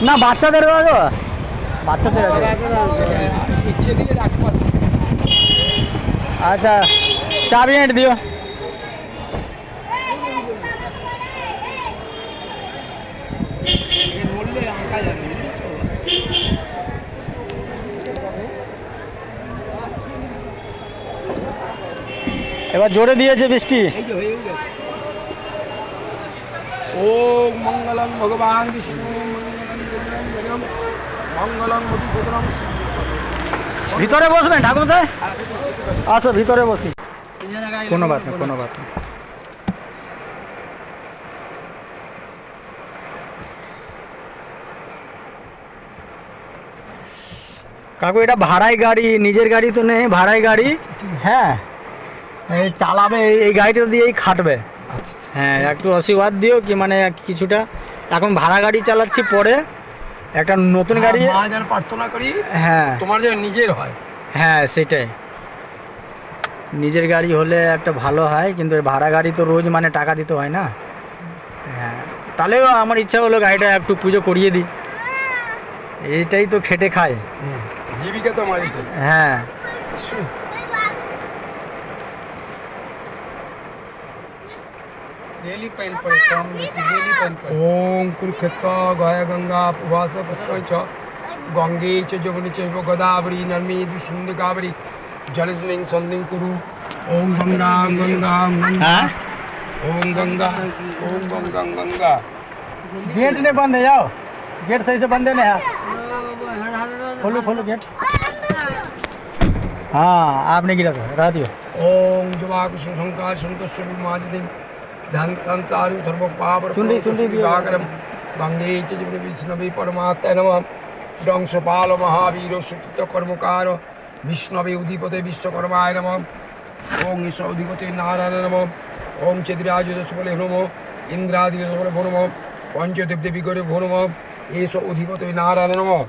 না বাচ্চাদের আছে, বাচ্চাদের আছে। আচ্ছা চাবি এঁটে দিও। এবার জোরে দিয়েছে বৃষ্টি। ওম মঙ্গলং ভগবান বিষ্ণু মঙ্গলং মধুসূদনম। ভিতরে বসবেন ঠাকুর সাহেব, আসো ভিতরে বসি। কোনো বাত না, কোনো বাত না। কাকু এটা ভাড়াই গাড়ি, নিজের গাড়ি তো নেই, ভাড়াই গাড়ি। হ্যাঁ এই চালাবে, এই গাড়িটা দিয়েই খাটবে। হ্যাঁ একটু আশীর্বাদ দিও কি মানে কিছুটা, এখন ভাড়া গাড়ি চালাচ্ছি, পরে একটা নতুন গাড়ি। মা যেন প্রার্থনা করি হ্যাঁ তোমার যেন নিজের হয়। হ্যাঁ সেটাই, নিজের গাড়ি হলে একটা ভালো হয়, কিন্তু ভাড়া গাড়ি তো রোজ মানে টাকা দিতে হয় না। হ্যাঁ তাহলেও আমার ইচ্ছা হলো গাড়িটা একটু পুজো করিয়ে দিই, এইটাই তো খেটে খায়। জীবিকা তো আমার এটা। হ্যাঁ ওম কুরুক্ষেত্র গয়া গঙ্গা প্রভাস পুষ্পঞ্চ গঙ্গে চ যমুনে চৈব গোদাবরী নর্মেদু সিন্ধু কাবেরী জলস্মিং সন্ধিং কুরু। ওম গঙ্গা গঙ্গা গঙ্গা ओम गंगा ओम गंगा गंगा। गेट नहीं बंद है, जाओ गेट सही से बंद है ना, खोलो खोलो गेट। हाँ आपने गिरा था, रह दियो। ओम जवाकुसुम संकार संतोष माजदिन धन संतारु सर्व पाप चुंडी दियो। गागरम गंगे च जमुने विष्णवे परमात्मने नमः। दंशपाल महावीर सुकृत कर्मकार विष्णवे उदिपते विश्वकर्माय नमः। ओम ईश उदिपते नारायण नमः। ओम चेदिराज सबले नमः। इंद्रादि सबले नमः। पंचदेव देवी गणे नमः। एष अधिपते नारायण नमः।